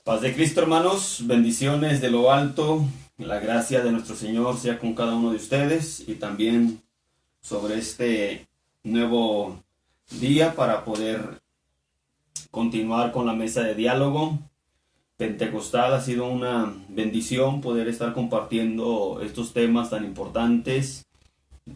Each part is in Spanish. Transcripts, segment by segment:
Paz de Cristo, hermanos, bendiciones de lo alto, la gracia de nuestro Señor sea con cada uno de ustedes y también sobre este nuevo día para poder continuar con la mesa de diálogo pentecostal. Ha sido una bendición poder estar compartiendo estos temas tan importantes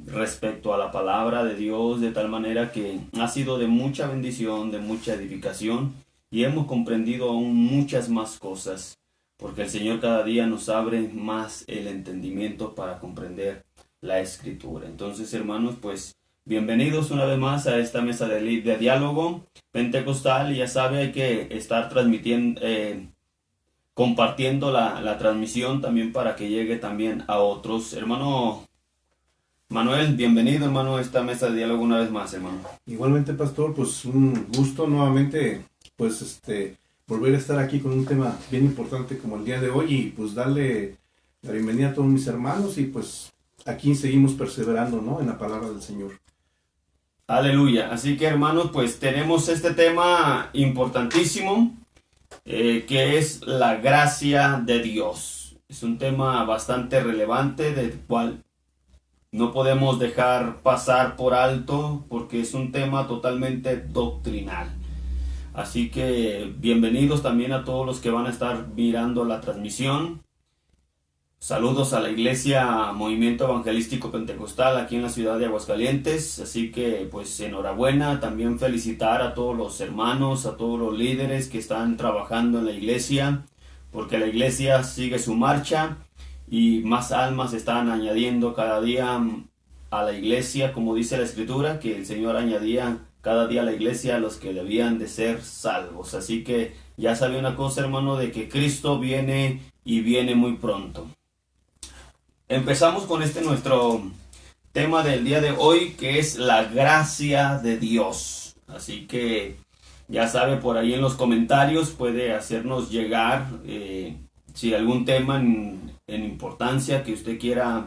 respecto a la palabra de Dios, de tal manera que ha sido de mucha bendición, de mucha edificación, y hemos comprendido aún muchas más cosas, porque el Señor cada día nos abre más el entendimiento para comprender la Escritura. Entonces, hermanos, pues bienvenidos una vez más a esta mesa de diálogo pentecostal. Y ya sabe, hay que estar transmitiendo, compartiendo la transmisión también para que llegue también a otros. Hermano Manuel, bienvenido, hermano, a esta mesa de diálogo una vez más, hermano. Igualmente, pastor, pues un gusto nuevamente, pues volver a estar aquí con un tema bien importante como el día de hoy, y pues darle la bienvenida a todos mis hermanos, y pues aquí seguimos perseverando, ¿no?, en la palabra del Señor. Aleluya. Así que, hermanos, pues tenemos este tema importantísimo, que es la gracia de Dios. Es un tema bastante relevante del cual no podemos dejar pasar por alto, porque es un tema totalmente doctrinal. Así que bienvenidos también a todos los que van a estar mirando la transmisión. Saludos a la Iglesia Movimiento Evangelístico Pentecostal aquí en la ciudad de Aguascalientes. Así que pues enhorabuena. También felicitar a todos los hermanos, a todos los líderes que están trabajando en la iglesia, porque la iglesia sigue su marcha y más almas están añadiendo cada día a la iglesia, como dice la Escritura, que el Señor añadía cada día a la iglesia a los que debían de ser salvos. Así que ya sabe una cosa, hermano, de que Cristo viene y viene muy pronto. Empezamos con nuestro tema del día de hoy, que es la gracia de Dios. Así que ya sabe, por ahí en los comentarios puede hacernos llegar si algún tema en importancia que usted quiera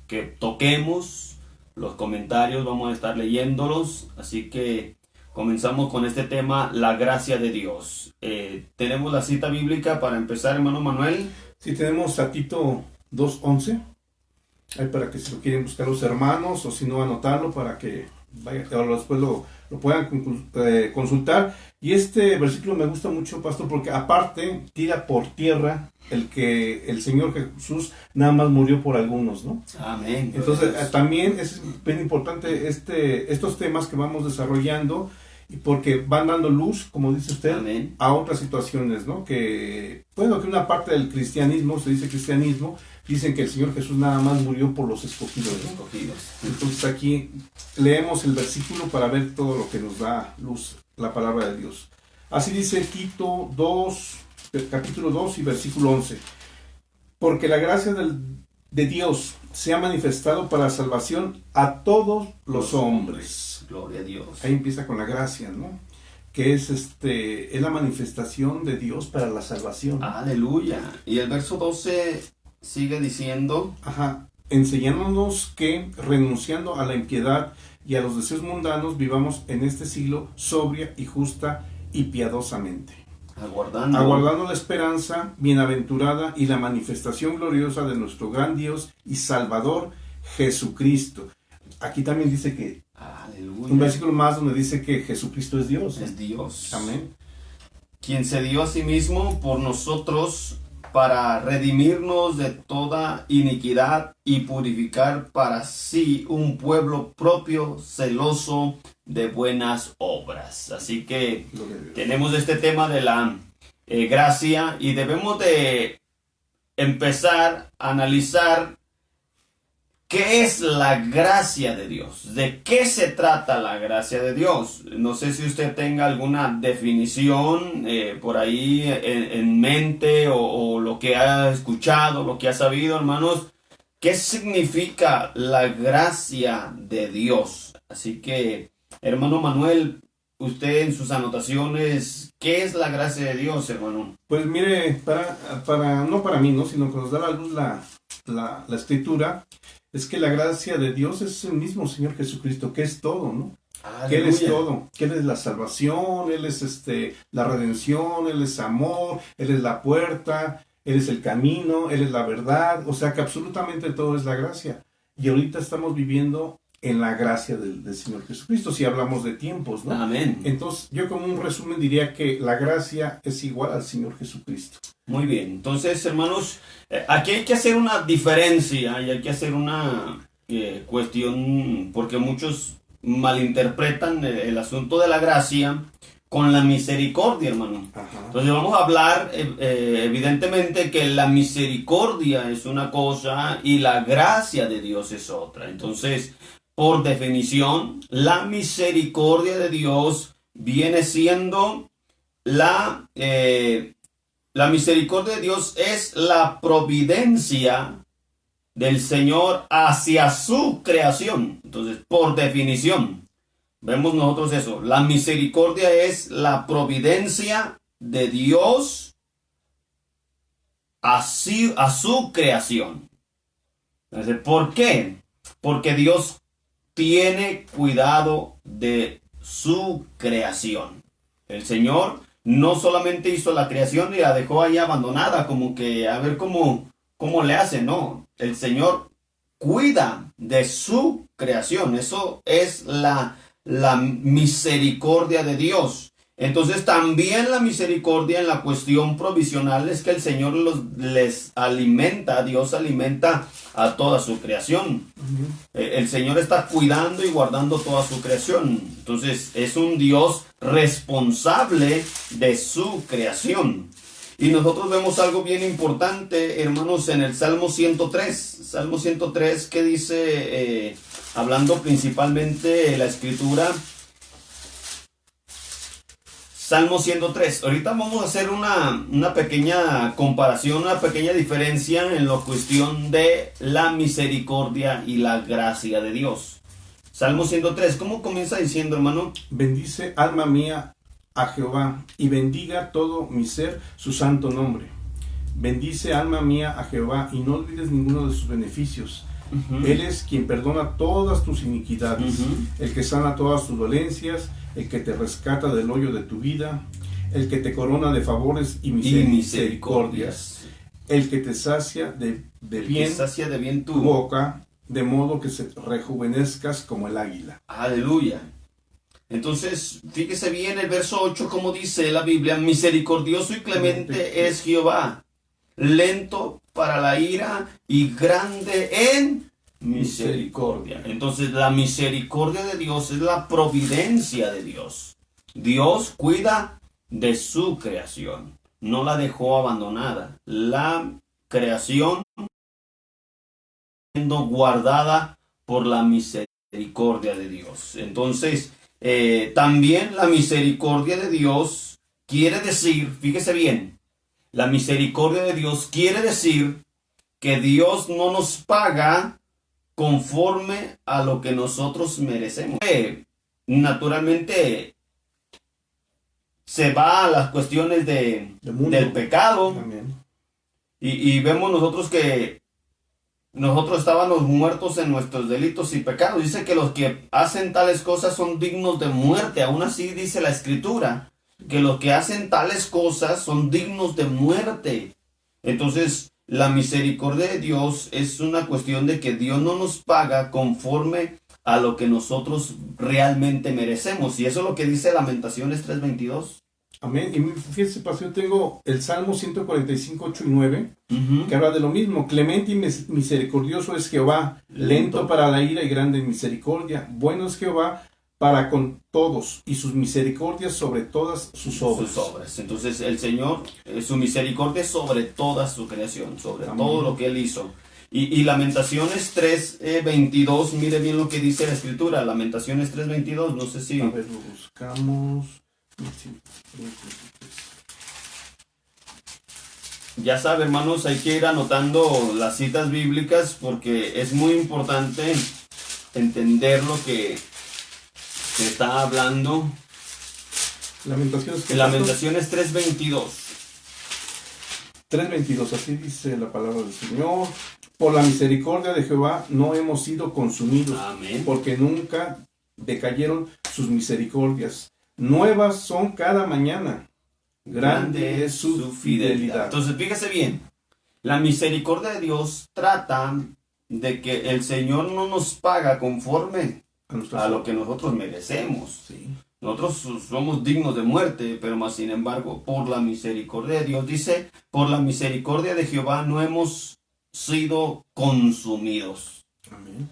que toquemos. Los comentarios vamos a estar leyéndolos, así que comenzamos con este tema, la gracia de Dios. ¿Tenemos la cita bíblica para empezar, hermano Manuel? Sí, tenemos a Tito 2:11, ahí para que si lo quieren buscar los hermanos, o si no, anotarlo para que vaya, o después lo puedan consultar. Y este versículo me gusta mucho, pastor, porque aparte tira por tierra el que el Señor Jesús nada más murió por algunos, ¿no? Amén. Entonces también es bien importante estos temas que vamos desarrollando, y porque van dando luz, como dice usted, Amén, a otras situaciones, ¿no? Que, bueno, que una parte del cristianismo, se dice cristianismo, dicen que el Señor Jesús nada más murió por los escogidos, ¿no? Entonces aquí leemos el versículo para ver todo lo que nos da luz la palabra de Dios. Así dice Tito 2, capítulo 2 y versículo 11. Porque la gracia de Dios se ha manifestado para salvación a todos los hombres. Gloria a Dios. Ahí empieza con la gracia, ¿no? Que es la manifestación de Dios para la salvación. Aleluya. Y el verso 12 sigue diciendo, enseñándonos que, renunciando a la impiedad y a los deseos mundanos, vivamos en este siglo sobria y justa y piadosamente, aguardando la esperanza bienaventurada y la manifestación gloriosa de nuestro gran Dios y Salvador Jesucristo. Aquí también dice que, aleluya, un versículo más donde dice que Jesucristo es Dios. Es Dios. Amén. Quien se dio a sí mismo por nosotros para redimirnos de toda iniquidad y purificar para sí un pueblo propio, celoso de buenas obras. Así que tenemos este tema de la gracia, y debemos de empezar a analizar ¿qué es la gracia de Dios? ¿De qué se trata la gracia de Dios? No sé si usted tenga alguna definición por ahí en mente, o lo que ha escuchado, lo que ha sabido, hermanos. ¿Qué significa la gracia de Dios? Así que, hermano Manuel, usted en sus anotaciones, ¿qué es la gracia de Dios, hermano? Pues mire, no para mí, ¿no?, sino que nos da la luz la Escritura, es que la gracia de Dios es el mismo Señor Jesucristo, que es todo, ¿no? Que Él es Aleluya. todo, que Él es la salvación, Él es la redención, Él es amor, Él es la puerta, Él es el camino, Él es la verdad, o sea que absolutamente todo es la gracia. Y ahorita estamos viviendo en la gracia del Señor Jesucristo, si hablamos de tiempos, ¿no? Amén. Entonces, yo como un resumen diría que la gracia es igual al Señor Jesucristo. Muy bien. Entonces, hermanos, aquí hay que hacer una diferencia y hay que hacer una cuestión, porque muchos malinterpretan el asunto de la gracia con la misericordia, hermano. Ajá. Entonces vamos a hablar evidentemente que la misericordia es una cosa y la gracia de Dios es otra. Entonces, por definición, la misericordia de Dios viene siendo la misericordia de Dios es la providencia del Señor hacia su creación. Entonces, por definición, vemos nosotros eso. La misericordia es la providencia de Dios a su creación. Entonces, ¿por qué? Porque Dios tiene cuidado de su creación. El Señor no solamente hizo la creación y la dejó ahí abandonada, como que a ver cómo le hace, no. El Señor cuida de su creación. Eso es la misericordia de Dios. Entonces también la misericordia en la cuestión provisional es que el Señor les alimenta, Dios alimenta a toda su creación. El Señor está cuidando y guardando toda su creación. Entonces es un Dios responsable de su creación. Y nosotros vemos algo bien importante, hermanos, en el Salmo 103. Salmo 103 que dice, hablando principalmente de la Escritura, Salmo 103. Ahorita vamos a hacer una pequeña comparación, una pequeña diferencia en la cuestión de la misericordia y la gracia de Dios. Salmo 103, ¿cómo comienza diciendo, hermano? Bendice, alma mía, a Jehová, y bendiga todo mi ser su santo nombre. Bendice, alma mía, a Jehová, y no olvides ninguno de sus beneficios. Él es quien perdona todas tus iniquidades, el que sana todas tus dolencias, el que te rescata del hoyo de tu vida, el que te corona de favores y misericordias, el que te sacia de bien tu boca, de modo que se rejuvenezcas como el águila. Aleluya. Entonces, fíjese bien el verso 8, como dice la Biblia: misericordioso y clemente es Jehová, lento para la ira y grande en misericordia. Entonces, la misericordia de Dios es la providencia de Dios. Dios cuida de su creación, no la dejó abandonada. La creación siendo guardada por la misericordia de Dios. Entonces, también la misericordia de Dios quiere decir, fíjese bien, la misericordia de Dios quiere decir que Dios no nos paga conforme a lo que nosotros merecemos. Naturalmente se va a las cuestiones del pecado. Y vemos nosotros que nosotros estábamos muertos en nuestros delitos y pecados. Dice que los que hacen tales cosas son dignos de muerte. Aún así dice la Escritura que los que hacen tales cosas son dignos de muerte. Entonces, la misericordia de Dios es una cuestión de que Dios no nos paga conforme a lo que nosotros realmente merecemos. Y eso es lo que dice Lamentaciones 3:22. Amén. Y fíjese, pastor, tengo el Salmo 145, 8 y 9, que habla de lo mismo. Clemente y misericordioso es Jehová, lento para la ira y grande en misericordia. Bueno es Jehová para con todos, y sus misericordias sobre todas sus obras. Entonces el Señor, su misericordia es sobre toda su creación, sobre todo lo que Él hizo. Y Lamentaciones 3:22, mire bien lo que dice la Escritura. Lamentaciones 3:22, no sé si... A ver, lo buscamos. Ya sabe, hermanos, hay que ir anotando las citas bíblicas porque es muy importante entender lo que se está hablando. Lamentaciones 3:22. 3:22, así dice la palabra del Señor. Por la misericordia de Jehová no hemos sido consumidos. Amén. Porque nunca decayeron sus misericordias. Nuevas son cada mañana. Grande es su fidelidad. Entonces, fíjese bien, la misericordia de Dios trata de que el Señor no nos paga conforme a lo que nosotros merecemos. Sí. Nosotros somos dignos de muerte, pero más sin embargo, por la misericordia de Dios, dice, por la misericordia de Jehová no hemos sido consumidos. Amén.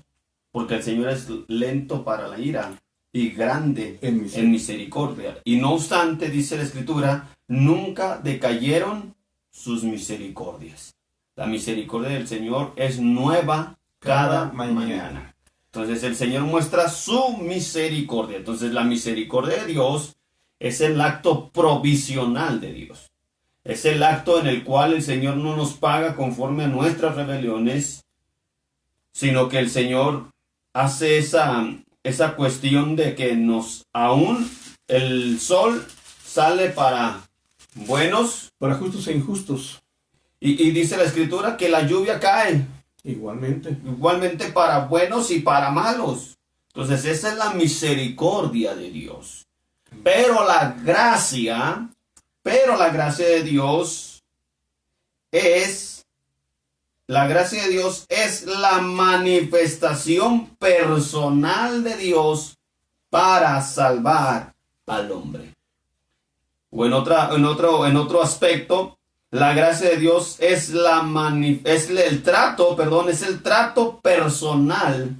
Porque el Señor es lento para la ira y grande En misericordia. Y no obstante, dice la Escritura, nunca decayeron sus misericordias. La misericordia del Señor es nueva cada mañana. Entonces el Señor muestra su misericordia. Entonces la misericordia de Dios es el acto provisional de Dios. Es el acto en el cual el Señor no nos paga conforme a nuestras rebeliones, sino que el Señor hace esa cuestión de que aún el sol sale para buenos. Para justos e injustos. Y dice la Escritura que la lluvia cae. Igualmente para buenos y para malos. Entonces esa es la misericordia de Dios. Pero la gracia de Dios es la manifestación personal de Dios para salvar al hombre. O en otro aspecto, la gracia de Dios es el trato personal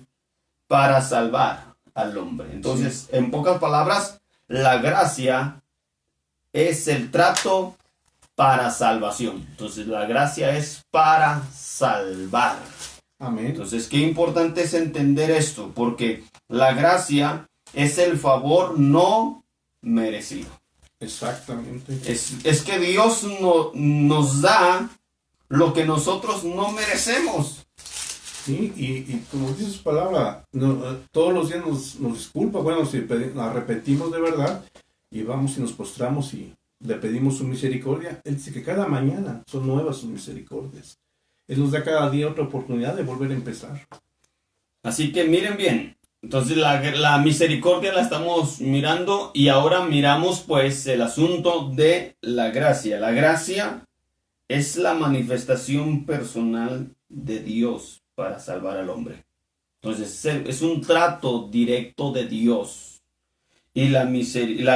para salvar al hombre. Entonces, en pocas palabras, la gracia es el trato para salvación. Entonces, la gracia es para salvar. Amén. Entonces, qué importante es entender esto, porque la gracia es el favor no merecido. Exactamente. Es que Dios nos da lo que nosotros no merecemos. Sí, y como dice su palabra, todos los días nos disculpa. Bueno, si la repetimos de verdad y vamos y nos postramos y le pedimos su misericordia, Él dice que cada mañana son nuevas sus misericordias. Él nos da cada día otra oportunidad de volver a empezar. Así que miren bien. Entonces la misericordia la estamos mirando y ahora miramos pues el asunto de la gracia. La gracia es la manifestación personal de Dios para salvar al hombre. Entonces es un trato directo de Dios. Y la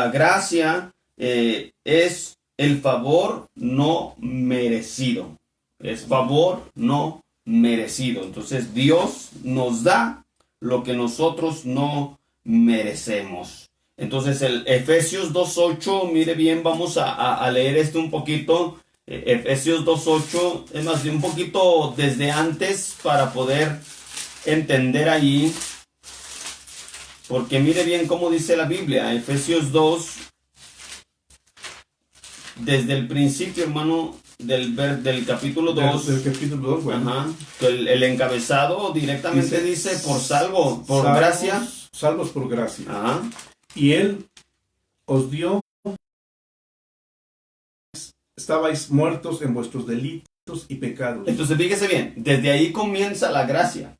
gracia es el favor no merecido. Es favor no merecido. Entonces Dios nos da lo que nosotros no merecemos. Entonces el Efesios 2.8, mire bien, vamos a leer un poquito. Efesios 2.8, es más, un poquito desde antes para poder entender allí. Porque mire bien cómo dice la Biblia. Efesios 2, desde el principio, hermano, del capítulo 2. Del capítulo 2, bueno. Ajá. El encabezado directamente dice por gracia. Salvos por gracia. Ajá. Y Él os dio, estabais muertos en vuestros delitos y pecados. Entonces fíjese bien, desde ahí comienza la gracia.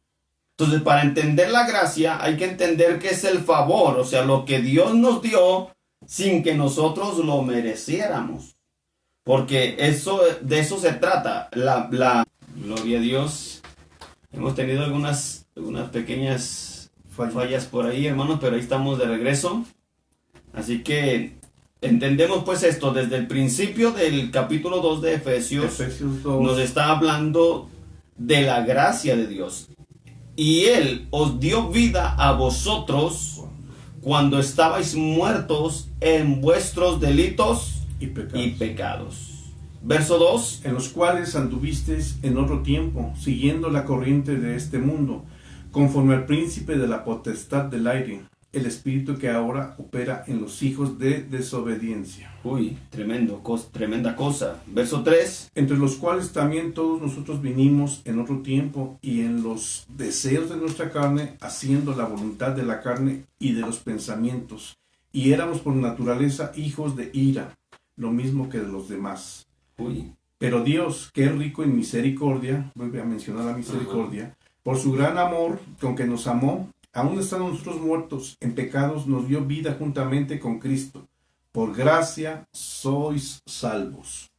Entonces para entender la gracia hay que entender que es el favor, o sea, lo que Dios nos dio sin que nosotros lo mereciéramos. Porque de eso se trata. Gloria a Dios. Hemos tenido algunas pequeñas fallas por ahí, hermanos, pero ahí estamos de regreso. Así que entendemos pues esto. Desde el principio del capítulo 2 de Efesios 2. Nos está hablando de la gracia de Dios. Y Él os dio vida a vosotros cuando estabais muertos en vuestros delitos y pecados. Verso 2. En los cuales anduvisteis en otro tiempo, siguiendo la corriente de este mundo, conforme al príncipe de la potestad del aire, el espíritu que ahora opera en los hijos de desobediencia. Uy, tremenda cosa. Verso 3. Entre los cuales también todos nosotros vinimos en otro tiempo y en los deseos de nuestra carne, haciendo la voluntad de la carne y de los pensamientos. Y éramos por naturaleza hijos de ira, lo mismo que de los demás. Uy. Pero Dios, que es rico en misericordia, vuelve a mencionar la misericordia, por su gran amor con que nos amó, aún estando nosotros muertos en pecados, nos dio vida juntamente con Cristo. Por gracia sois salvos.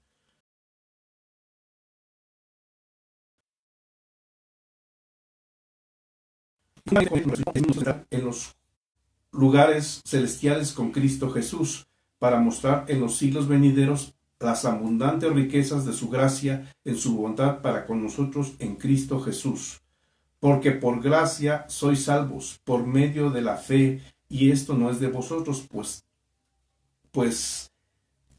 En los lugares celestiales con Cristo Jesús, para mostrar en los siglos venideros las abundantes riquezas de su gracia en su bondad para con nosotros en Cristo Jesús. Porque por gracia sois salvos, por medio de la fe, y esto no es de vosotros, pues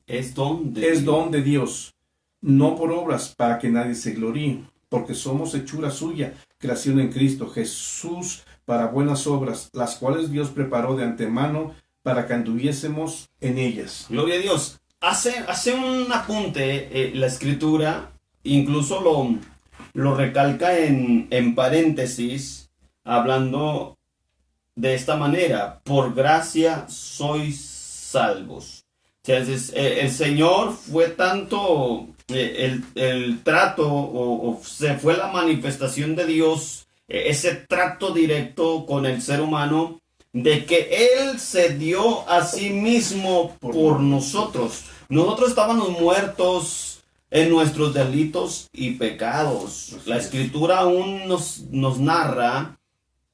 es don de Dios, no por obras, para que nadie se gloríe, porque somos hechura suya, creación en Cristo Jesús, para buenas obras, las cuales Dios preparó de antemano para que anduviésemos en ellas. Gloria a Dios. Hace un apunte la escritura, incluso lo recalca en paréntesis, hablando de esta manera: por gracia sois salvos. Entonces, el Señor fue tanto el trato, o se fue la manifestación de Dios, ese trato directo con el ser humano, de que Él se dio a sí mismo por nosotros. Nosotros estábamos muertos en nuestros delitos y pecados. La Escritura aún nos narra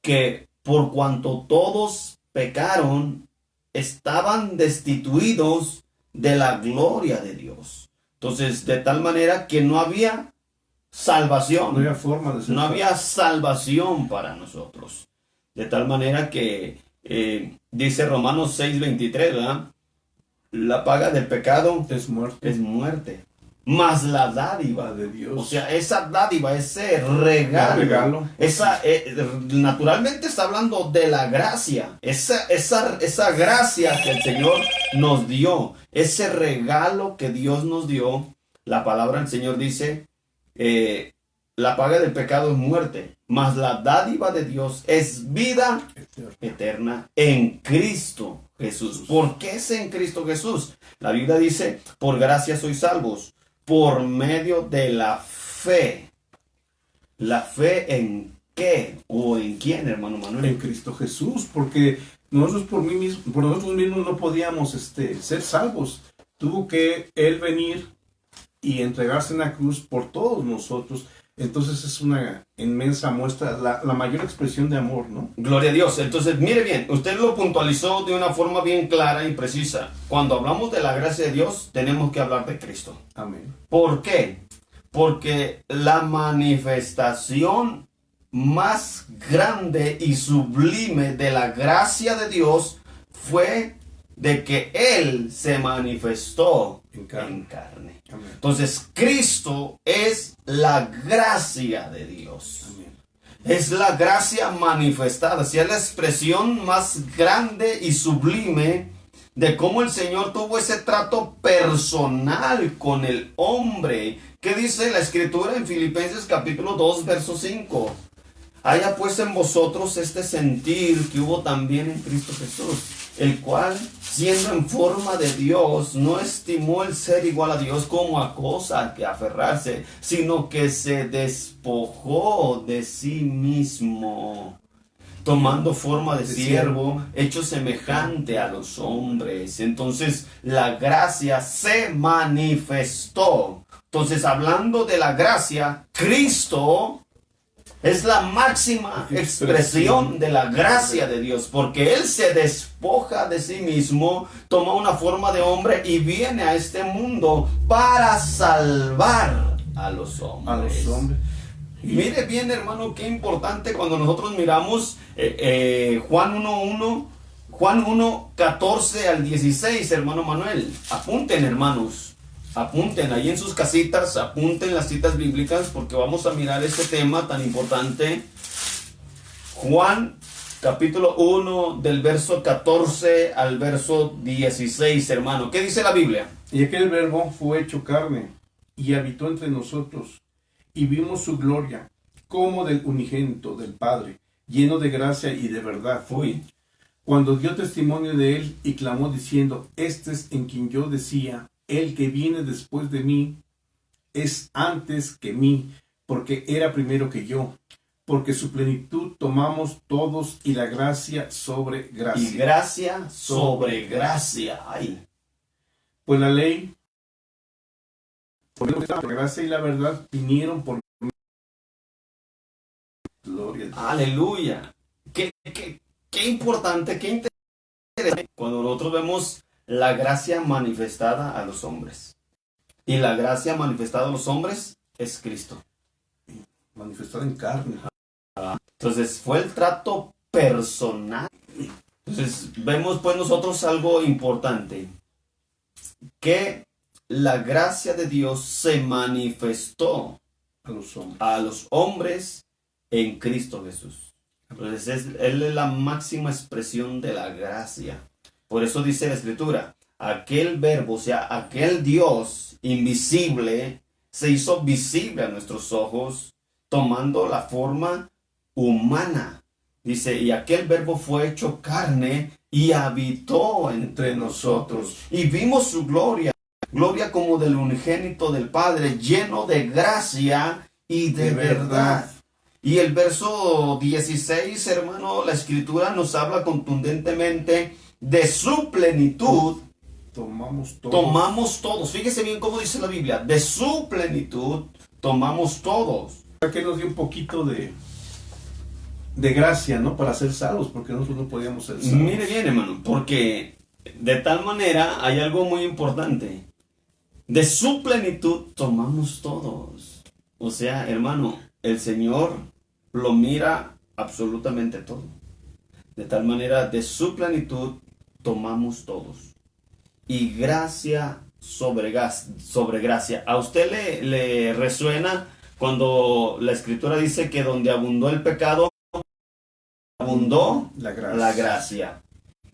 que por cuanto todos pecaron, estaban destituidos de la gloria de Dios. Entonces, de tal manera que no había salvación. No había forma de ser. No había salvación para nosotros. De tal manera que dice Romanos 6:23, ¿verdad? La paga del pecado es muerte. Es muerte. Más la dádiva de Dios. O sea, esa dádiva, ese regalo. Esa, naturalmente está hablando de la gracia. Esa gracia que el Señor nos dio. Ese regalo que Dios nos dio. La palabra del Señor dice, la paga del pecado es muerte, mas la dádiva de Dios es vida eterna en Cristo Jesús. ¿Por qué es en Cristo Jesús? La Biblia dice, por gracia sois salvos, por medio de la fe. ¿La fe en qué? ¿O en quién, hermano Manuel? En Cristo Jesús, porque nosotros por nosotros mismos no podíamos ser salvos. Tuvo que Él venir y entregarse en la cruz por todos nosotros. Entonces es una inmensa muestra, la mayor expresión de amor, ¿no? Gloria a Dios. Entonces, mire bien, usted lo puntualizó de una forma bien clara y precisa. Cuando hablamos de la gracia de Dios, tenemos que hablar de Cristo. Amén. ¿Por qué? Porque la manifestación más grande y sublime de la gracia de Dios fue de que Él se manifestó en carne. Amén. Entonces, Cristo es la gracia de Dios. Amén. Es la gracia manifestada. Si es la expresión más grande y sublime de cómo el Señor tuvo ese trato personal con el hombre. ¿Qué dice la Escritura en Filipenses capítulo 2, verso 5? Haya pues en vosotros este sentir que hubo también en Cristo Jesús, el cual, siendo en forma de Dios, no estimó el ser igual a Dios como a cosa que aferrarse, sino que se despojó de sí mismo, tomando forma de siervo, hecho semejante a los hombres. Entonces, la gracia se manifestó. Entonces, hablando de la gracia, Cristo es la máxima expresión de la gracia de Dios, porque Él se despoja de sí mismo, toma una forma de hombre y viene a este mundo para salvar a los hombres. Mire bien, hermano, qué importante cuando nosotros miramos Juan 1:1, Juan 1:14 al 16, hermano Manuel. Apunten, hermanos. Apunten ahí en sus casitas, apunten las citas bíblicas porque vamos a mirar este tema tan importante. Juan capítulo 1 del verso 14 al verso 16, hermano. ¿Qué dice la Biblia? Y aquel verbo fue hecho carne y habitó entre nosotros y vimos su gloria como del unigénito del Padre, lleno de gracia y de verdad. Cuando dio testimonio de él y clamó diciendo, este es en quien yo decía, el que viene después de mí es antes que mí, porque era primero que yo. porque su plenitud tomamos todos y la gracia sobre gracia. Y gracia sobre gracia. Ay. Pues la ley, la gracia y la verdad vinieron por gloria a Dios. Aleluya. Qué importante, qué interesante cuando nosotros vemos la gracia manifestada a los hombres. Y la gracia manifestada a los hombres es Cristo. Manifestada en carne. Entonces fue el trato personal. Entonces vemos pues nosotros algo importante. Que la gracia de Dios se manifestó a los hombres en Cristo Jesús. Entonces Él es la máxima expresión de la gracia. Por eso dice la Escritura, aquel verbo, o sea, aquel Dios invisible, se hizo visible a nuestros ojos, tomando la forma humana. Dice, y aquel verbo fue hecho carne y habitó entre nosotros. Y vimos su gloria, gloria como del unigénito del Padre, lleno de gracia y de verdad. Y el verso 16, hermano, la Escritura nos habla contundentemente de su plenitud. Tomamos todos. Fíjese bien cómo dice la Biblia. De su plenitud tomamos todos. Que nos dio un poquito de gracia, ¿no? Para ser salvos, porque nosotros no podíamos ser salvos. Mire bien, hermano, porque de tal manera hay algo muy importante. De su plenitud tomamos todos. O sea, hermano, el Señor lo mira absolutamente todo. De tal manera, de su plenitud tomamos todos. Y gracia sobre gracia. ¿A usted le resuena cuando la Escritura dice que donde abundó el pecado, abundó la gracia?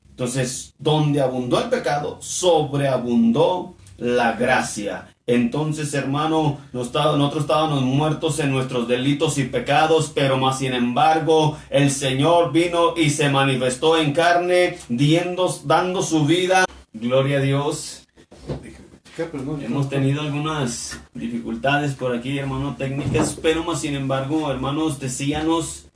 Entonces, donde abundó el pecado, sobreabundó la gracia. Entonces, hermano, nosotros estábamos muertos en nuestros delitos y pecados, pero más sin embargo, el Señor vino y se manifestó en carne, dando su vida. Gloria a Dios. Hemos tenido algunas dificultades por aquí, hermano, técnicas, pero más sin embargo, hermanos, decíanos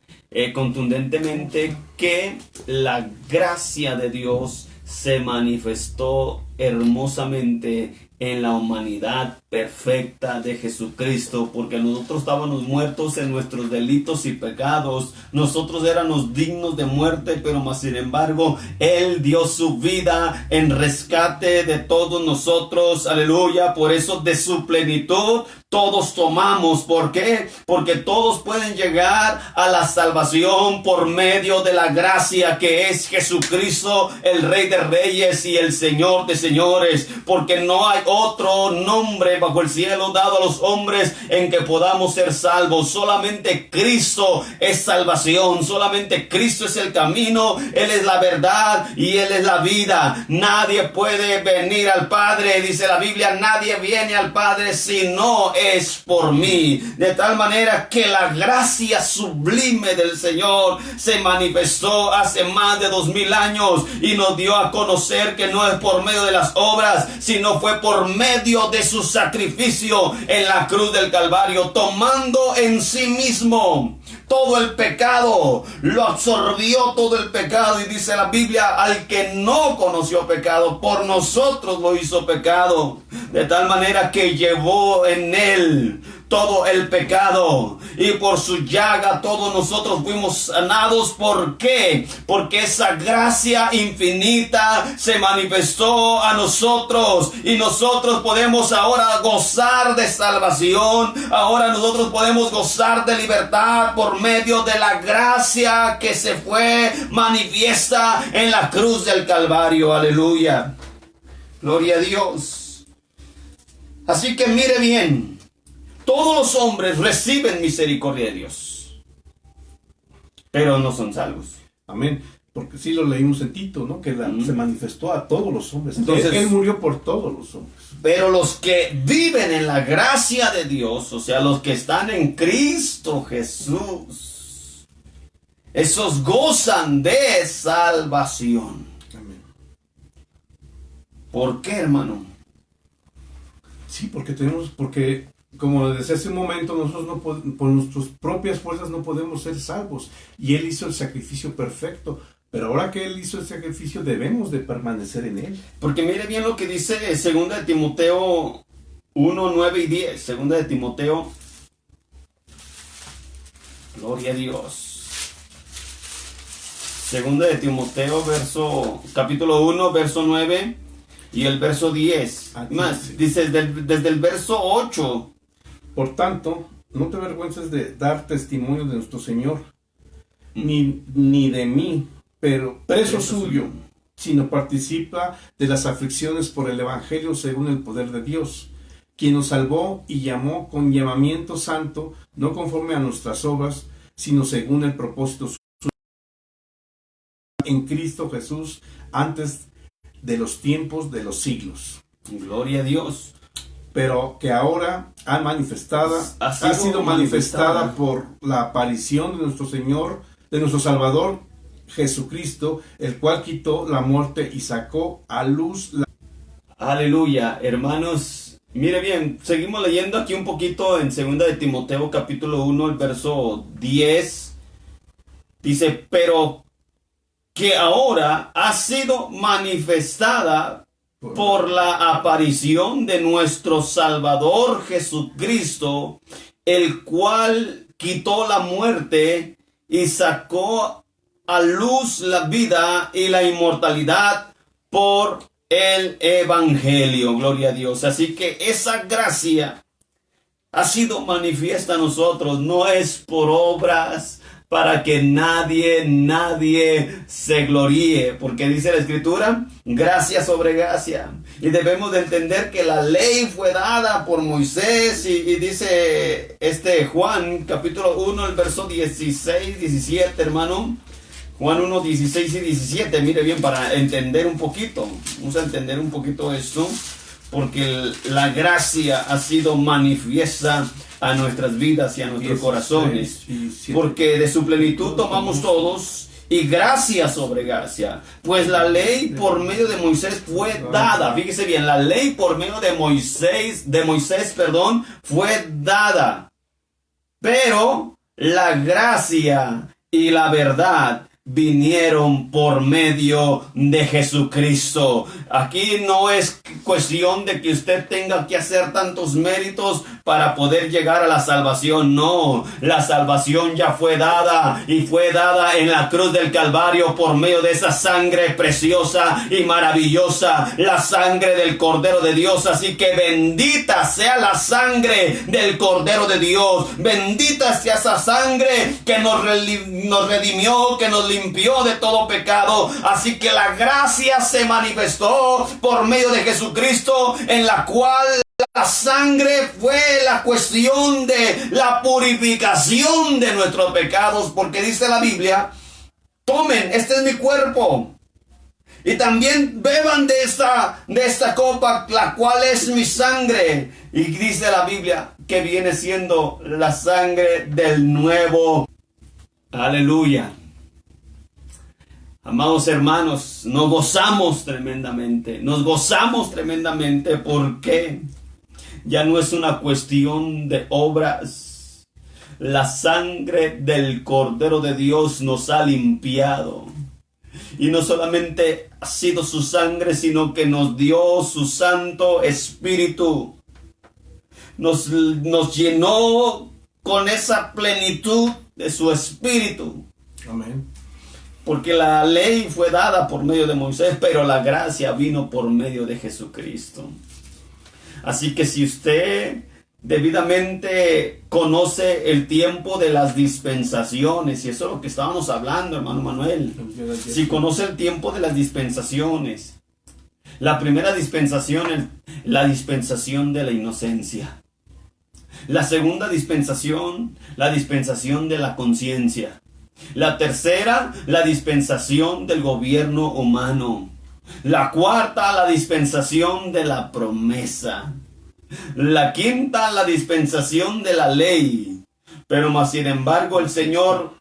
contundentemente que la gracia de Dios se manifestó hermosamente en la humanidad perfecta de Jesucristo, porque nosotros estábamos muertos en nuestros delitos y pecados, nosotros éramos dignos de muerte, pero más sin embargo, Él dio su vida en rescate de todos nosotros, aleluya. Por eso de su plenitud todos tomamos. ¿Por qué? Porque todos pueden llegar a la salvación por medio de la gracia que es Jesucristo, el Rey de Reyes y el Señor de Señores, porque no hay otro nombre bajo el cielo dado a los hombres en que podamos ser salvos. Solamente Cristo es salvación, solamente Cristo es el camino, Él es la verdad y Él es la vida. Nadie puede venir al Padre, dice la Biblia, nadie viene al Padre si no es por mí. De tal manera que la gracia sublime del Señor se manifestó hace más de 2000 años y nos dio a conocer que no es por medio de las obras, sino fue por medio de su sacrificio en la cruz del Calvario, tomando en sí mismo todo el pecado, lo absorbió todo el pecado, y dice la Biblia, al que no conoció pecado, por nosotros lo hizo pecado, de tal manera que llevó en él todo el pecado, y por su llaga todos nosotros fuimos sanados. ¿Por qué? Porque esa gracia infinita se manifestó a nosotros, y nosotros podemos ahora gozar de salvación. Ahora nosotros podemos gozar de libertad por medio de la gracia que se fue manifiesta en la cruz del Calvario. Aleluya. Gloria a Dios. Así que mire bien. Todos los hombres reciben misericordia de Dios, pero no son salvos. Amén. Porque sí lo leímos en Tito, ¿no? Que se manifestó a todos los hombres. Entonces, él murió por todos los hombres. Pero los que viven en la gracia de Dios, o sea, los que están en Cristo Jesús, esos gozan de salvación. Amén. ¿Por qué, hermano? Sí, porque como les decía hace un momento, nosotros no por nuestras propias fuerzas no podemos ser salvos. Y Él hizo el sacrificio perfecto. Pero ahora que Él hizo el sacrificio, debemos de permanecer en Él. Porque mire bien lo que dice 2 de Timoteo 1, 9 y 10. 2 de Timoteo. Gloria a Dios. 2 de Timoteo, capítulo 1, verso 9 y el verso 10. Más, dice desde el verso 8. Por tanto, no te avergüences de dar testimonio de nuestro Señor, ni de mí, pero preso suyo, sino participa de las aflicciones por el Evangelio según el poder de Dios, quien nos salvó y llamó con llamamiento santo, no conforme a nuestras obras, sino según el propósito suyo, en Cristo Jesús, antes de los tiempos de los siglos. Gloria a Dios. Pero que ahora ha sido manifestada por la aparición de nuestro Señor, de nuestro Salvador Jesucristo, el cual quitó la muerte y sacó a luz la... Aleluya, hermanos. Mire bien, seguimos leyendo aquí un poquito en 2 de Timoteo capítulo 1, el verso 10. Dice, pero que ahora ha sido manifestada por la aparición de nuestro Salvador Jesucristo, el cual quitó la muerte y sacó a luz la vida y la inmortalidad por el Evangelio. Gloria a Dios. Así que esa gracia ha sido manifiesta a nosotros, no es por obras, para que nadie se gloríe, porque dice la Escritura, gracia sobre gracia. Y debemos de entender que la ley fue dada por Moisés, y dice Juan, capítulo 1, el verso 16, 17, hermano. Juan 1, 16 y 17, mire bien, para entender un poquito, vamos a entender un poquito esto, porque la gracia ha sido manifiesta a nuestras vidas y a nuestros corazones, porque de su plenitud tomamos todos, y gracia sobre gracia, pues la ley por medio de Moisés fue dada. Fíjese bien, la ley por medio de Moisés, fue dada, pero la gracia y la verdad vinieron por medio de Jesucristo. Aquí no es cuestión de que usted tenga que hacer tantos méritos para poder llegar a la salvación. No, la salvación ya fue dada, y fue dada en la cruz del Calvario por medio de esa sangre preciosa y maravillosa, la sangre del Cordero de Dios. Así que bendita sea la sangre del Cordero de Dios, bendita sea esa sangre que nos redimió, que nos limpió de todo pecado. Así que la gracia se manifestó por medio de Jesucristo, en la cual la sangre fue la cuestión de la purificación de nuestros pecados, porque dice la Biblia, tomen, este es mi cuerpo, y también beban de esta copa, la cual es mi sangre. Y dice la Biblia que viene siendo la sangre del nuevo. Aleluya. Amados hermanos, nos gozamos tremendamente. Porque ya no es una cuestión de obras. La sangre del Cordero de Dios nos ha limpiado. Y no solamente ha sido su sangre, sino que nos dio su Santo Espíritu. Nos llenó con esa plenitud de su Espíritu. Amén. Porque la ley fue dada por medio de Moisés, pero la gracia vino por medio de Jesucristo. Así que si usted debidamente conoce el tiempo de las dispensaciones, y eso es lo que estábamos hablando, hermano Manuel, si conoce el tiempo de las dispensaciones, la primera dispensación es la dispensación de la inocencia. La segunda dispensación, la dispensación de la conciencia. La tercera, la dispensación del gobierno humano. La cuarta, la dispensación de la promesa. La quinta, la dispensación de la ley. Pero más sin embargo, el Señor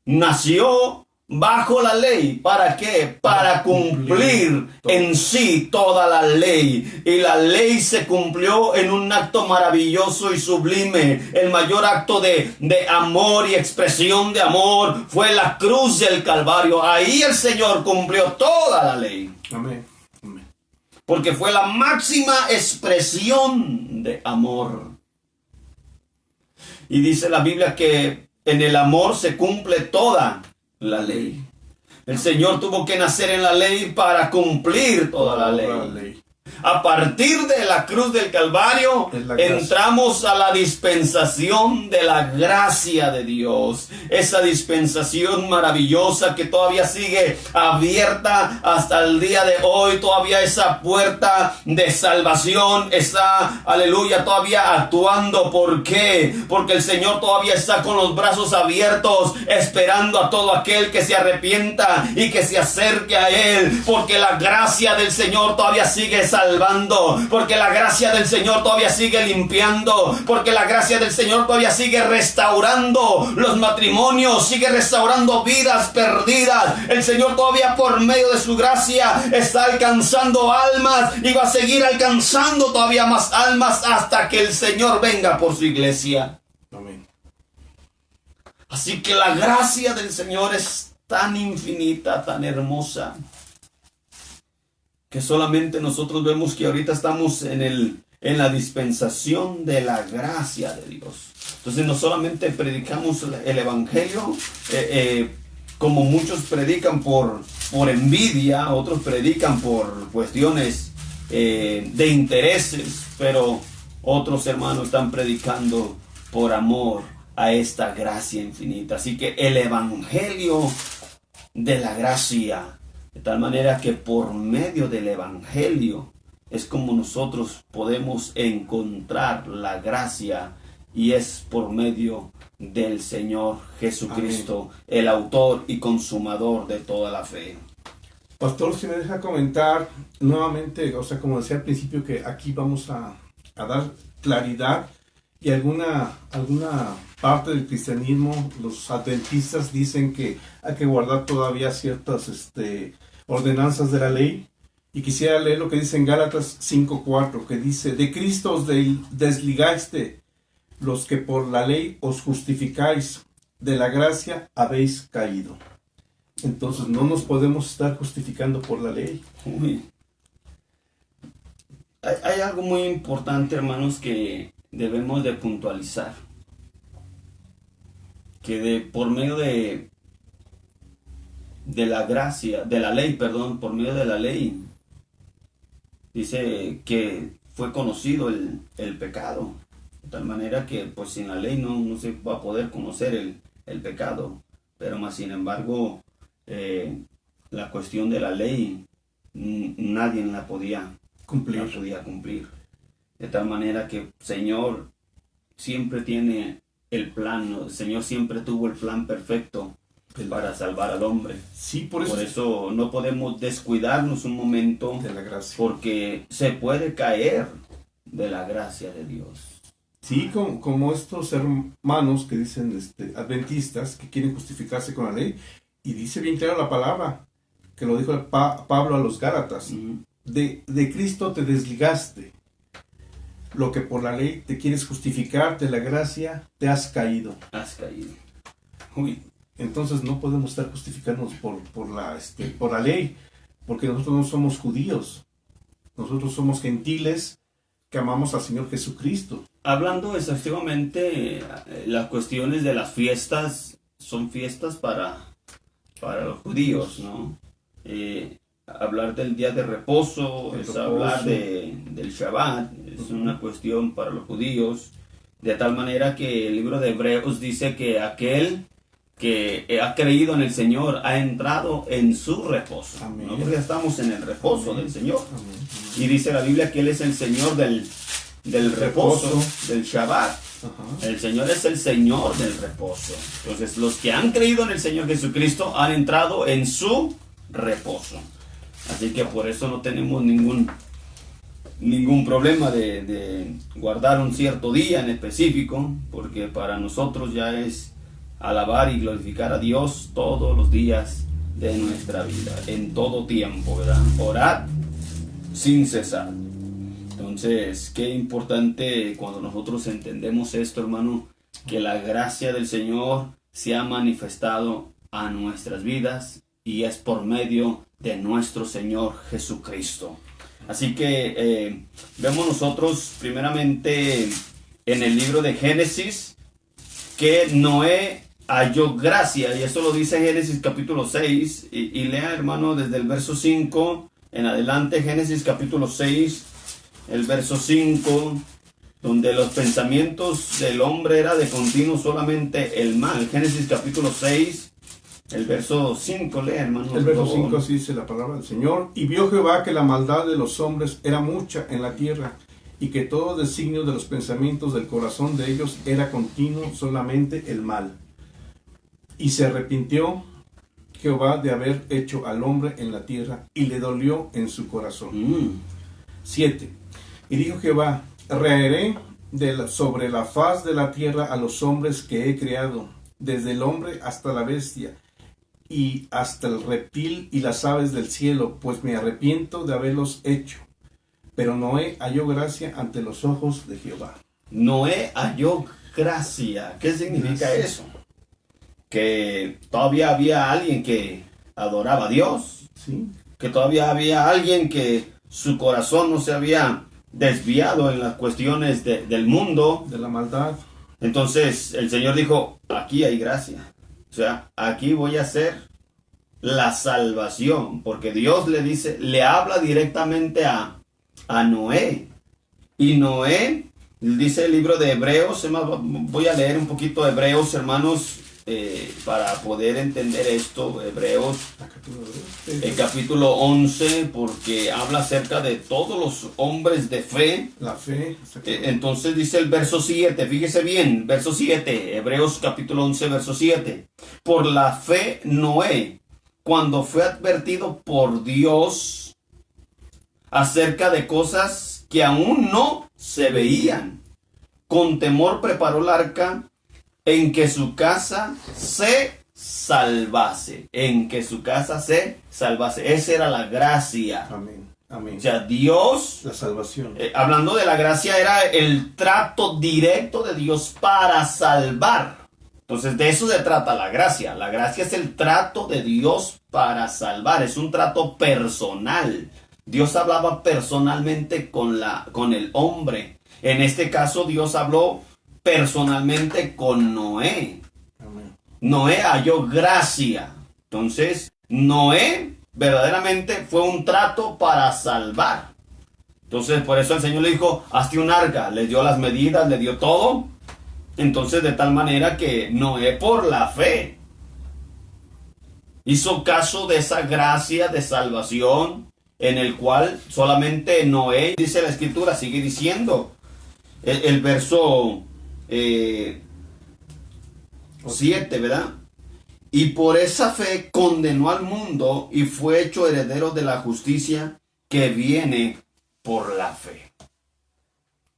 nació bajo la ley. ¿Para qué? Para cumplir en sí toda la ley. Y la ley se cumplió en un acto maravilloso y sublime. El mayor acto de amor y expresión de amor fue la cruz del Calvario. Ahí el Señor cumplió toda la ley. Amén. Amén. Porque fue la máxima expresión de amor. Y dice la Biblia que en el amor se cumple toda la ley. El Señor tuvo que nacer en la ley para cumplir toda la ley. A partir de la cruz del Calvario, entramos a la dispensación de la gracia de Dios. Esa dispensación maravillosa que todavía sigue abierta hasta el día de hoy. Todavía esa puerta de salvación está, aleluya, todavía actuando. ¿Por qué? Porque el Señor todavía está con los brazos abiertos, esperando a todo aquel que se arrepienta y que se acerque a Él. Porque la gracia del Señor todavía sigue salvando, porque la gracia del Señor todavía sigue limpiando, porque la gracia del Señor todavía sigue restaurando los matrimonios, sigue restaurando vidas perdidas. El Señor todavía por medio de su gracia está alcanzando almas y va a seguir alcanzando todavía más almas hasta que el Señor venga por su iglesia. Amén. Así que la gracia del Señor es tan infinita, tan hermosa, que solamente nosotros vemos que ahorita estamos en la dispensación de la gracia de Dios. Entonces no solamente predicamos el evangelio, como muchos predican por envidia, otros predican por cuestiones de intereses, pero otros hermanos están predicando por amor a esta gracia infinita. Así que el evangelio de la gracia, de tal manera que por medio del evangelio es como nosotros podemos encontrar la gracia, y es por medio del Señor Jesucristo, amén, el autor y consumador de toda la fe. Pastor, si me deja comentar nuevamente, o sea, como decía al principio, que aquí vamos a dar claridad, y alguna parte del cristianismo, los adventistas dicen que hay que guardar todavía ciertas ordenanzas de la ley. Y quisiera leer lo que dice en Gálatas 5:4, que dice: de Cristo os desligaste, los que por la ley os justificáis, de la gracia habéis caído. Entonces no nos podemos estar justificando por la ley. Uy. Hay algo muy importante, hermanos, que debemos de puntualizar. Que por medio de la gracia, de la ley, perdón, por medio de la ley, dice que fue conocido el pecado. De tal manera que pues sin la ley no se va a poder conocer el pecado. Pero más sin embargo, la cuestión de la ley, nadie la podía cumplir. De tal manera que el Señor siempre tiene el plan, el Señor siempre tuvo el plan perfecto para salvar al hombre. Sí, por eso no podemos descuidarnos un momento de la gracia, porque se puede caer de la gracia de Dios. Sí, como estos hermanos que dicen adventistas, que quieren justificarse con la ley, y dice bien claro la palabra, que lo dijo Pablo a los Gálatas: de Cristo te desligaste, lo que por la ley te quieres justificar, de la gracia te has caído. Uy. Entonces no podemos estar justificándonos por la ley, porque nosotros no somos judíos, nosotros somos gentiles que amamos al Señor Jesucristo. Hablando exhaustivamente, las cuestiones de las fiestas son fiestas para los judíos, ¿no? Hablar del día de reposo, hablar del Shabbat, es una cuestión para los judíos, de tal manera que el libro de Hebreos dice que aquel que ha creído en el Señor ha entrado en su reposo. Amén. ¿No? Porque estamos en el reposo, amén, del Señor. Amén. Y dice la Biblia que Él es el Señor del reposo, del Shabbat. Ajá. El Señor es el Señor del reposo. Entonces los que han creído en el Señor Jesucristo han entrado en su reposo. Así que por eso no tenemos ningún problema de guardar un cierto día en específico, porque para nosotros ya es alabar y glorificar a Dios todos los días de nuestra vida, en todo tiempo, ¿verdad? Orad sin cesar. Entonces, qué importante cuando nosotros entendemos esto, hermano, que la gracia del Señor se ha manifestado a nuestras vidas y es por medio de nuestro Señor Jesucristo. Así que vemos nosotros primeramente en el libro de Génesis que Noé halló gracia, y eso lo dice Génesis capítulo 6, y lea, hermano, desde el verso 5 en adelante, Génesis capítulo 6, el verso 5, donde los pensamientos del hombre era de continuo solamente el mal. Génesis capítulo 6, el verso 5, lea, hermano. El verso 5 así dice la palabra del Señor. Y vio Jehová que la maldad de los hombres era mucha en la tierra, y que todo designio de los pensamientos del corazón de ellos era continuo solamente el mal. Y se arrepintió Jehová de haber hecho al hombre en la tierra, y le dolió en su corazón. 7. Y dijo Jehová: raeré sobre la faz de la tierra a los hombres que he creado, desde el hombre hasta la bestia, y hasta el reptil y las aves del cielo, pues me arrepiento de haberlos hecho. Pero Noé halló gracia ante los ojos de Jehová. Noé halló gracia. ¿Qué significa eso? Que todavía había alguien que adoraba a Dios. ¿Sí? Que todavía había alguien que su corazón no se había desviado en las cuestiones del mundo. De la maldad. Entonces el Señor dijo, aquí hay gracia. O sea, aquí voy a hacer la salvación. Porque Dios le dice, le habla directamente a Noé. Y Noé, dice el libro de Hebreos, voy a leer un poquito de Hebreos, hermanos, para poder entender esto. Hebreos, el capítulo 11, porque habla acerca de todos los hombres de fe. La fe. Entonces dice el verso 7, fíjese bien, verso 7, Hebreos capítulo 11, verso 7. Por la fe Noé, cuando fue advertido por Dios acerca de cosas que aún no se veían, con temor preparó el arca en que su casa se salvase. En que su casa se salvase. Esa era la gracia. Amén. Amén. O sea, Dios, la salvación. Hablando de la gracia, era el trato directo de Dios para salvar. Entonces, de eso se trata la gracia. La gracia es el trato de Dios para salvar. Es un trato personal. Dios hablaba personalmente con el hombre. En este caso, Dios habló personalmente con Noé. Amén. Noé halló gracia. Entonces, Noé verdaderamente fue un trato para salvar. Entonces, por eso el Señor le dijo, hazte un arca. Le dio las medidas, le dio todo. Entonces, de tal manera que Noé, por la fe, hizo caso de esa gracia de salvación, en el cual solamente Noé, dice la Escritura, sigue diciendo, el verso 7, ¿verdad? Y por esa fe condenó al mundo y fue hecho heredero de la justicia que viene por la fe.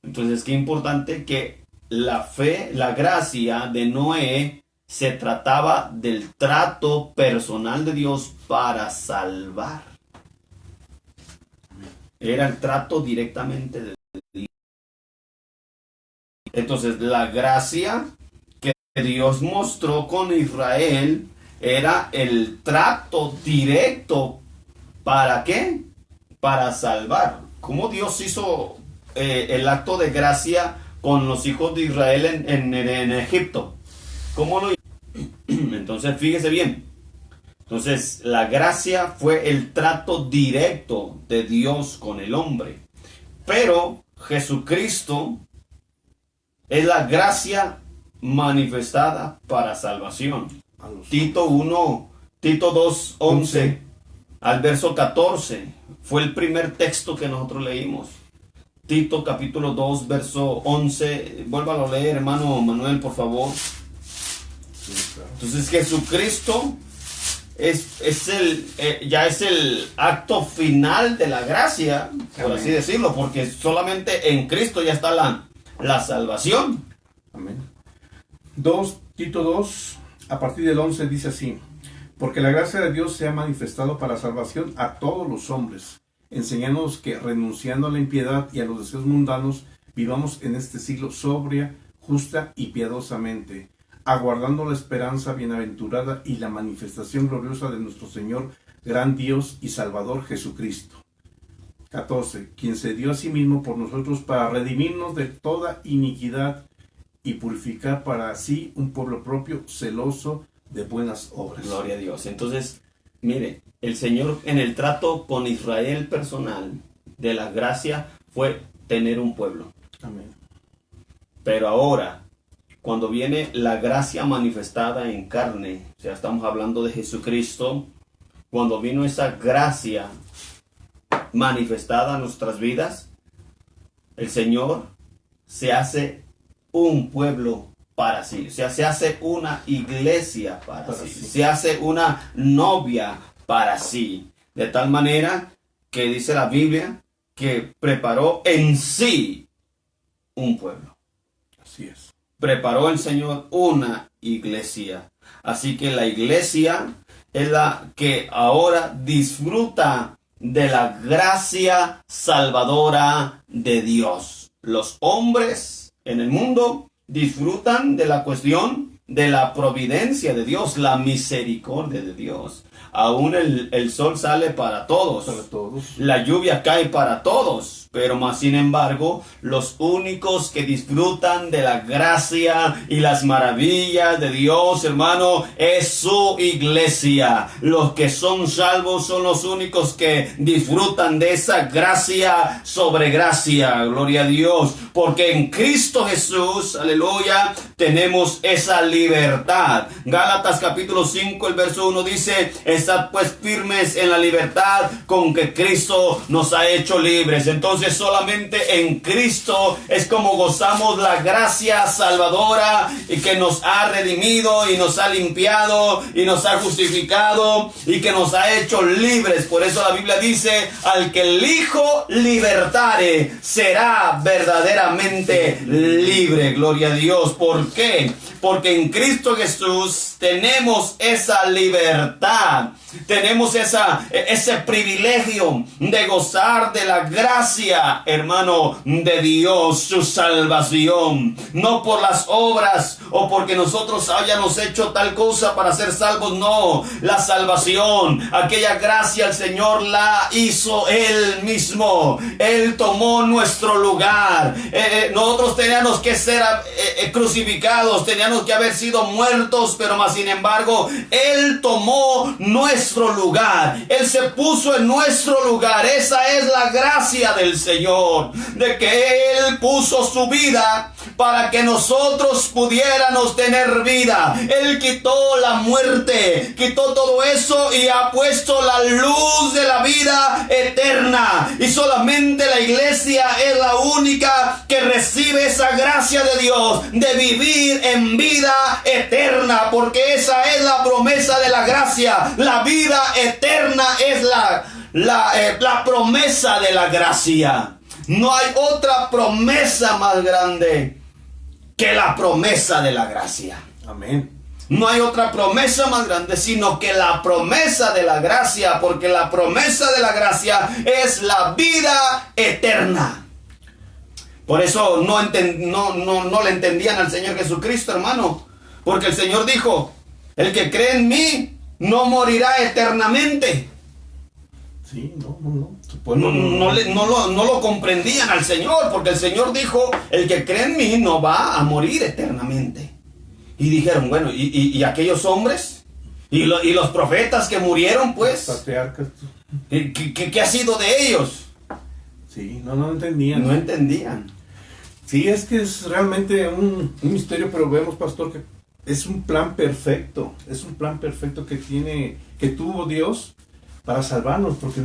Entonces, qué importante que la fe, la gracia de Noé se trataba del trato personal de Dios para salvar. Era el trato directamente de Dios. Entonces, la gracia que Dios mostró con Israel era el trato directo. ¿Para qué? Para salvar. ¿Cómo Dios hizo el acto de gracia con los hijos de Israel en Egipto? ¿Cómo lo hizo? Entonces, fíjese bien. Entonces, la gracia fue el trato directo de Dios con el hombre. Pero Jesucristo es la gracia manifestada para salvación. Tito 2, 11 al verso 14 fue el primer texto que nosotros leímos. Tito capítulo 2, verso 11. Vuélvalo a leer, hermano Manuel, por favor. Entonces, Jesucristo ya es el acto final de la gracia, por así decirlo, porque solamente en Cristo ya está la salvación. Amén. Tito 2, a partir del 11 dice así: porque la gracia de Dios se ha manifestado para salvación a todos los hombres, enseñándonos que, renunciando a la impiedad y a los deseos mundanos, vivamos en este siglo sobria, justa y piadosamente, aguardando la esperanza bienaventurada y la manifestación gloriosa de nuestro Señor, gran Dios y Salvador Jesucristo. 14. Quien se dio a sí mismo por nosotros para redimirnos de toda iniquidad y purificar para sí un pueblo propio, celoso de buenas obras. Gloria a Dios. Entonces, mire, el Señor en el trato con Israel personal de la gracia fue tener un pueblo. Amén. Pero ahora, cuando viene la gracia manifestada en carne, o sea, estamos hablando de Jesucristo, cuando vino esa gracia manifestada en nuestras vidas, el Señor se hace un pueblo para sí, o sea, se hace una iglesia para sí, se hace una novia para sí, de tal manera que dice la Biblia que preparó en sí un pueblo. Así es. Preparó el Señor una iglesia. Así que la iglesia es la que ahora disfruta de la gracia salvadora de Dios. Los hombres en el mundo disfrutan de la cuestión de la providencia de Dios, la misericordia de Dios. Aún el sol sale para todos. Para todos. La lluvia cae para todos. Pero más sin embargo, los únicos que disfrutan de la gracia y las maravillas de Dios, hermano, es su iglesia. Los que son salvos son los únicos que disfrutan de esa gracia sobre gracia. Gloria a Dios. Porque en Cristo Jesús, aleluya, tenemos esa libertad. Gálatas capítulo 5, el verso 1 dice: estad pues firmes en la libertad con que Cristo nos ha hecho libres. Entonces solamente en Cristo es como gozamos la gracia salvadora y que nos ha redimido y nos ha limpiado y nos ha justificado y que nos ha hecho libres. Por eso la Biblia dice: al que el Hijo libertare será verdaderamente libre. Gloria a Dios. ¿Por qué? Porque en Cristo Jesús tenemos esa libertad, tenemos ese privilegio de gozar de la gracia, hermano, de Dios, su salvación. No por las obras o porque nosotros hayamos hecho tal cosa para ser salvos, no. La salvación, aquella gracia, el Señor la hizo Él mismo. Él tomó nuestro lugar. Nosotros teníamos que ser crucificados, teníamos que haber sido muertos, pero más sin embargo, Él tomó nuestro lugar. Él se puso en nuestro lugar. Esa es la gracia del Señor, de que Él puso su vida para que nosotros pudiéramos tener vida. Él quitó la muerte, quitó todo eso y ha puesto la luz de la vida eterna. Y solamente la iglesia es la única que recibe esa gracia de Dios de vivir en vida eterna, porque esa es la promesa de la gracia. La vida eterna es la promesa de la gracia. No hay otra promesa más grande que la promesa de la gracia. Amén. No hay otra promesa más grande sino que la promesa de la gracia, porque la promesa de la gracia es la vida eterna. Por eso no le entendían al Señor Jesucristo, hermano, porque el Señor dijo: el que cree en mí no morirá eternamente. Sí, no. No lo comprendían al Señor, porque el Señor dijo: el que cree en mí no va a morir eternamente. Y dijeron: bueno, ¿y aquellos hombres? ¿Y los profetas que murieron, pues? Los patriarcas. ¿Qué ha sido de ellos? Sí, no entendían. No entendían. Sí, es que es realmente un misterio, pero vemos, pastor, que es un plan perfecto. Es un plan perfecto que tuvo Dios para salvarnos, porque,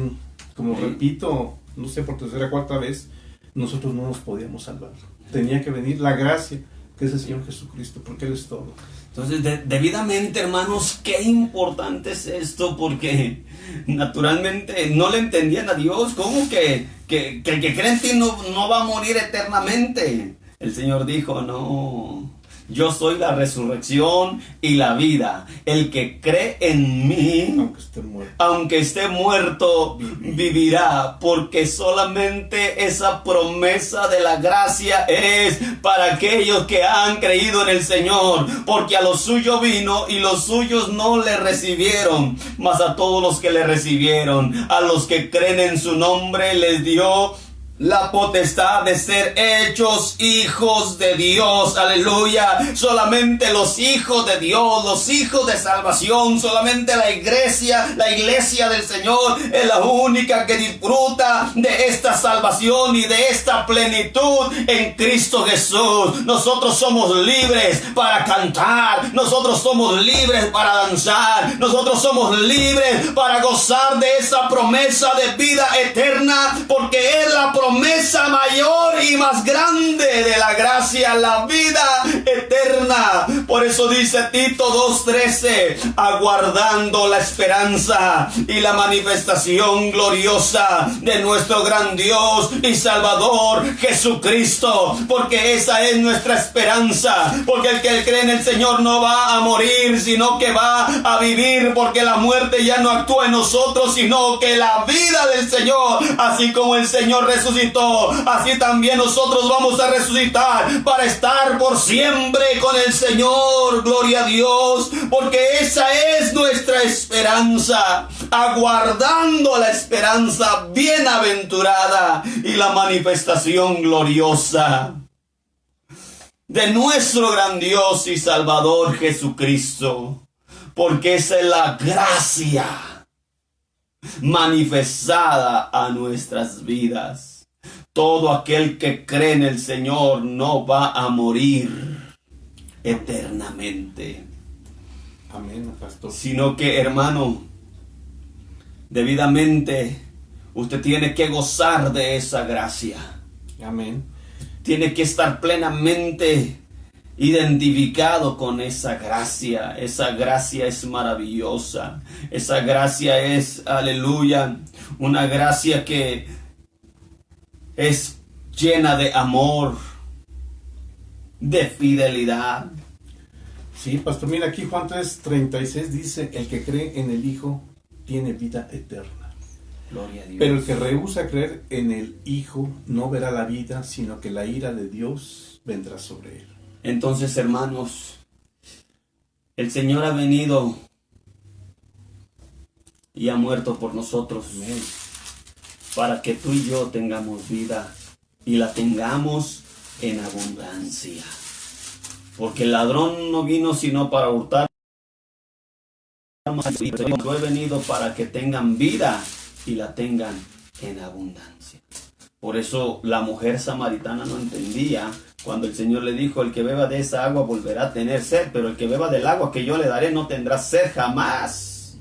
como repito, no sé, por tercera o cuarta vez, nosotros no nos podíamos salvar. Tenía que venir la gracia, que es el Señor Jesucristo, porque Él es todo. Entonces, debidamente, hermanos, qué importante es esto, porque naturalmente no le entendían a Dios. ¿Cómo que el que cree en ti no va a morir eternamente? El Señor dijo: no, yo soy la resurrección y la vida. El que cree en mí, aunque esté muerto, vivirá. Porque solamente esa promesa de la gracia es para aquellos que han creído en el Señor. Porque a los suyos vino y los suyos no le recibieron. Mas a todos los que le recibieron, a los que creen en su nombre, les dio la potestad de ser hechos hijos de Dios. Aleluya. Solamente los hijos de Dios, los hijos de salvación, solamente la iglesia del Señor es la única que disfruta de esta salvación y de esta plenitud en Cristo Jesús. Nosotros somos libres para cantar, nosotros somos libres para danzar, nosotros somos libres para gozar de esa promesa de vida eterna, porque es la promesa mayor y más grande de la gracia, la vida eterna. Por eso dice Tito 2:13, aguardando la esperanza y la manifestación gloriosa de nuestro gran Dios y Salvador Jesucristo, porque esa es nuestra esperanza, porque el que cree en el Señor no va a morir, sino que va a vivir, porque la muerte ya no actúa en nosotros, sino que la vida del Señor, así como el Señor resucitó, así también nosotros vamos a resucitar para estar por siempre con el Señor. Gloria a Dios, porque esa es nuestra esperanza, aguardando la esperanza bienaventurada y la manifestación gloriosa de nuestro gran Dios y Salvador Jesucristo, porque esa es la gracia manifestada a nuestras vidas. Todo aquel que cree en el Señor no va a morir eternamente. Amén, pastor. Sino que, hermano, debidamente usted tiene que gozar de esa gracia. Amén. Tiene que estar plenamente identificado con esa gracia. Esa gracia es maravillosa. Esa gracia es, aleluya, una gracia que es llena de amor, de fidelidad. Sí, pastor, mira aquí Juan 3:36 dice, el que cree en el Hijo tiene vida eterna. Gloria a Dios. Pero el que rehúsa creer en el Hijo no verá la vida, sino que la ira de Dios vendrá sobre él. Entonces, hermanos, el Señor ha venido y ha muerto por nosotros. Amén. Para que tú y yo tengamos vida y la tengamos en abundancia. Porque el ladrón no vino sino para hurtar. Yo he venido para que tengan vida y la tengan en abundancia. Por eso la mujer samaritana no entendía cuando el Señor le dijo, el que beba de esa agua volverá a tener sed, pero el que beba del agua que yo le daré no tendrá sed jamás.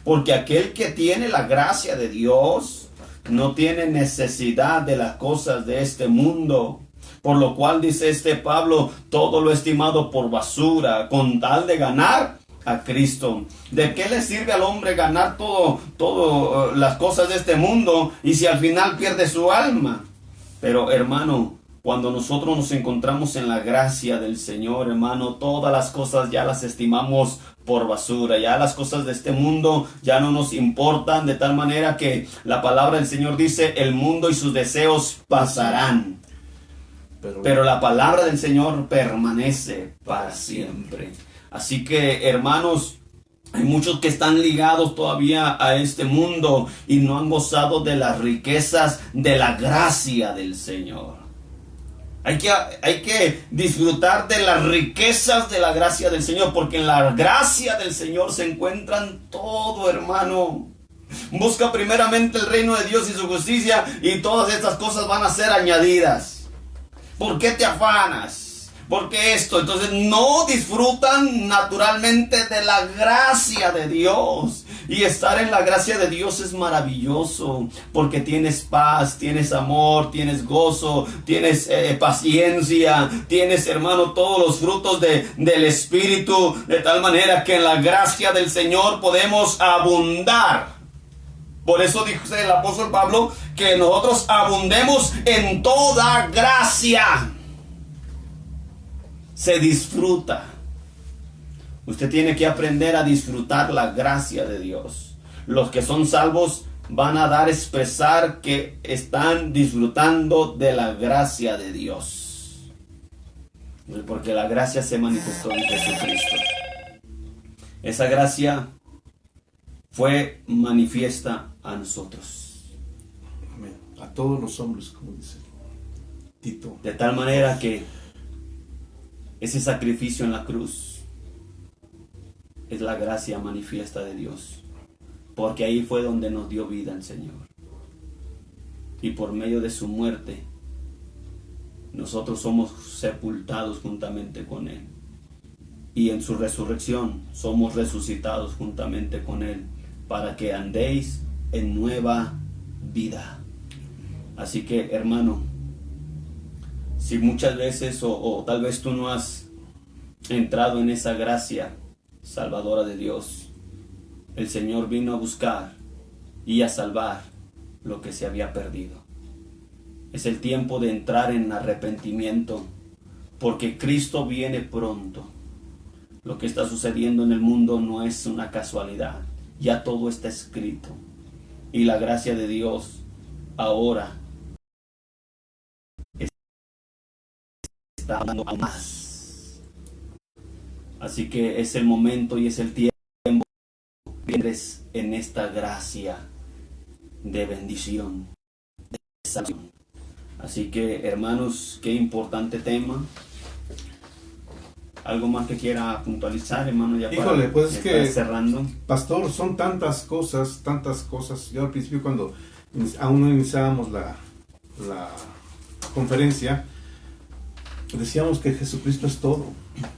Porque aquel que tiene la gracia de Dios no tiene necesidad de las cosas de este mundo. Por lo cual dice Pablo, todo lo estimado por basura, con tal de ganar a Cristo. ¿De qué le sirve al hombre ganar todo las cosas de este mundo y si al final pierde su alma? Pero, hermano, cuando nosotros nos encontramos en la gracia del Señor, hermano, todas las cosas ya las estimamos por basura. Ya las cosas de este mundo ya no nos importan, de tal manera que la palabra del Señor dice, el mundo y sus deseos pasarán, pero la palabra del Señor permanece para siempre. Así que, hermanos, hay muchos que están ligados todavía a este mundo y no han gozado de las riquezas de la gracia del Señor. Hay que disfrutar de las riquezas de la gracia del Señor, porque en la gracia del Señor se encuentran todo, hermano. Busca primeramente el reino de Dios y su justicia y todas estas cosas van a ser añadidas. ¿Por qué te afanas? ¿Por qué esto? Entonces no disfrutan naturalmente de la gracia de Dios. Y estar en la gracia de Dios es maravilloso, porque tienes paz, tienes amor, tienes gozo, tienes paciencia, tienes, hermano, todos los frutos del Espíritu, de tal manera que en la gracia del Señor podemos abundar. Por eso dice el apóstol Pablo que nosotros abundemos en toda gracia. se disfruta. Usted tiene que aprender a disfrutar la gracia de Dios. Los que son salvos van a dar a expresar que están disfrutando de la gracia de Dios. Porque la gracia se manifestó en Jesucristo. Esa gracia fue manifiesta a nosotros. Amén. A todos los hombres, como dice Tito. De tal manera que ese sacrificio en la cruz es la gracia manifiesta de Dios. Porque ahí fue donde nos dio vida el Señor. Y por medio de su muerte, nosotros somos sepultados juntamente con Él. Y en su resurrección somos resucitados juntamente con Él, para que andéis en nueva vida. Así que, hermano, si muchas veces o tal vez tú no has entrado en esa gracia salvadora de Dios, el Señor vino a buscar y a salvar lo que se había perdido. Es el tiempo de entrar en arrepentimiento, porque Cristo viene pronto. Lo que está sucediendo en el mundo no es una casualidad. Ya todo está escrito. Y la gracia de Dios ahora está dando más. Así que es el momento y es el tiempo de entrar en esta gracia de bendición, de salvación. Así que, hermanos, qué importante tema. ¿Algo más que quiera puntualizar, hermano? Ya Híjole, para pues es que, cerrando. Pastor, son tantas cosas. Yo al principio, cuando aún no iniciábamos la conferencia, decíamos que Jesucristo es todo.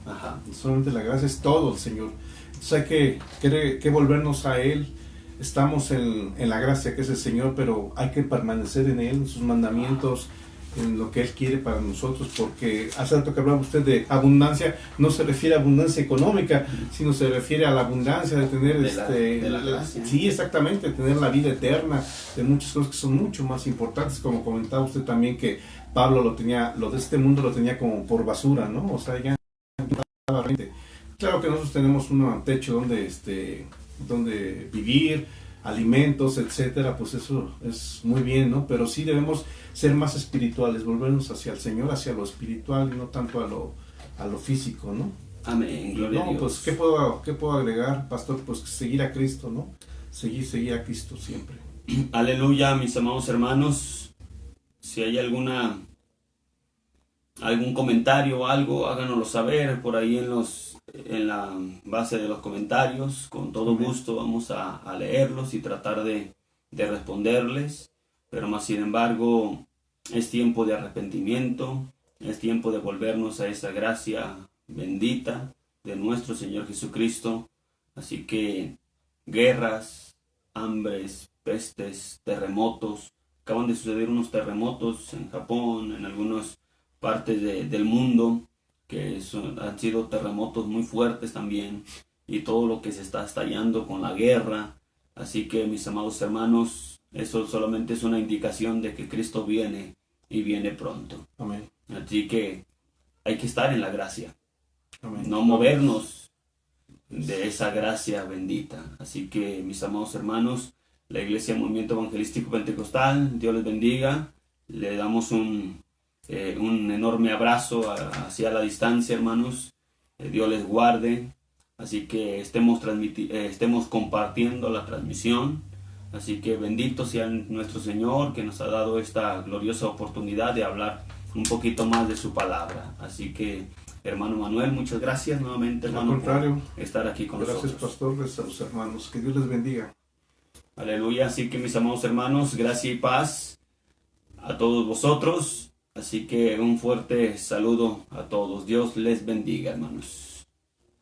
Ajá. Solamente la gracia es todo, el Señor. Entonces hay que volvernos a Él. Estamos en la gracia que es el Señor, pero hay que permanecer en Él, en sus mandamientos, en lo que Él quiere para nosotros, porque hace rato que hablaba usted de abundancia, no se refiere a abundancia económica, sino se refiere a la abundancia de tener de la gracia. Sí, exactamente, tener la vida eterna, de muchas cosas que son mucho más importantes, como comentaba usted también que Pablo lo de este mundo lo tenía como por basura, ¿no? O sea, ya claro que nosotros tenemos un techo donde vivir, alimentos, etcétera, pues eso es muy bien, ¿no? Pero sí debemos ser más espirituales, volvernos hacia el Señor, hacia lo espiritual y no tanto a lo físico, ¿no? Amén, gloria a Dios. Pues ¿qué puedo agregar, pastor? Pues seguir a Cristo, ¿no? Seguir a Cristo siempre. Aleluya, mis amados hermanos. Si hay algún comentario o algo, háganoslo saber por ahí en la base de los comentarios. Con todo gusto vamos a leerlos y tratar de responderles. Pero más sin embargo, es tiempo de arrepentimiento, es tiempo de volvernos a esa gracia bendita de nuestro Señor Jesucristo. Así que guerras, hambres, pestes, terremotos. Acaban de suceder unos terremotos en Japón, en algunas partes del mundo, que han sido terremotos muy fuertes también, y todo lo que se está estallando con la guerra. Así que, mis amados hermanos, eso solamente es una indicación de que Cristo viene y viene pronto. Amén. Así que hay que estar en la gracia. Amén. No movernos de esa gracia bendita. Así que, mis amados hermanos, la Iglesia Movimiento Evangelístico Pentecostal, Dios les bendiga. Le damos un enorme abrazo hacia la distancia, hermanos. Dios les guarde. Así que estemos compartiendo la transmisión. Así que bendito sea nuestro Señor, que nos ha dado esta gloriosa oportunidad de hablar un poquito más de su palabra. Así que, hermano Manuel, muchas gracias nuevamente, hermano, al contrario, por estar aquí con nosotros. Gracias, pastor, a los hermanos. Que Dios les bendiga. Aleluya. Así que, mis amados hermanos, gracia y paz a todos vosotros. Así que un fuerte saludo a todos. Dios les bendiga, hermanos.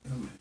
Amén.